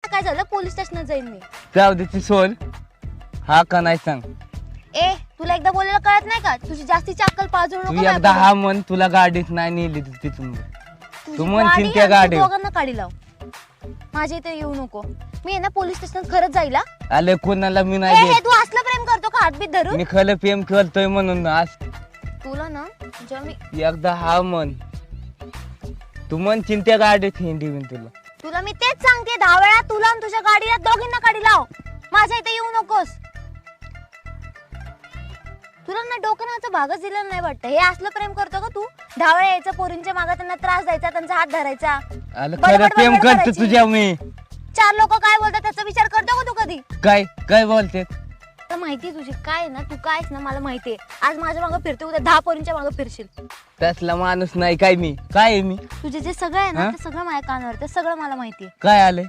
काय झालं? पोलीस स्टेशनात जाईन मी. जाऊ दे ती सोड. हा का नाही सांग. ए तुला एकदा बोलायला कळत नाही का? तुझी जास्तीची अक्कल पाजू नको. तू एकदा हा म्हण, तुला गाडीत नाही नेली तिथून. तुझी तू म्हणशील गाडी त्या आणि गाडीवर. दोघांना काढी लाव. माझ्या इथे येऊ नको. मी आहे ना पोलीस स्टेशनात खरंच जाईल हा. आले कोणाला मी ए, नाही हे देत. तू असलं प्रेम करतो का हातबीत धरून? मी खरं प्रेम करतोय म्हणून आज तुला ना जेव्हा मी एकदा हा म्हण. तू म्हणशील त्या गाडीत हिंदी मी तुला मी तेच सांगते 10 वेळा. तुला आणि तुझ्या गाडीला दोघींना काढी लाव. माझ्या इथे येऊ नकोस. तुला ना डोक्याचा भागच दिलेला नाही वाटतं. हे असलं प्रेम करतो का तू? 10 वेळा यायचं पोरींच्या मागे, त्यांना त्रास द्यायचा, त्यांचा हात धरायचा. आलं बडबड खरं प्रेम बडबड करतो करायची. तुझ्या मी. 4 लोक काय बोलतात त्याचा विचार करतो का तू कधी? काय काय बोलते? तर माहिती तुझी काय आहे ना, तू काय आहेस ना मला माहितीये. आज माझ्या मागे फिरते, उद्या 10 पोरींच्या मागे फिरशील. तसला माणूस नाही. काय मी काय आहे मी? तुझे जे सगळं आहे ना हा? ते सगळं माझ्या कानावर, ते सगळं मला माहितीये. काय आलंय?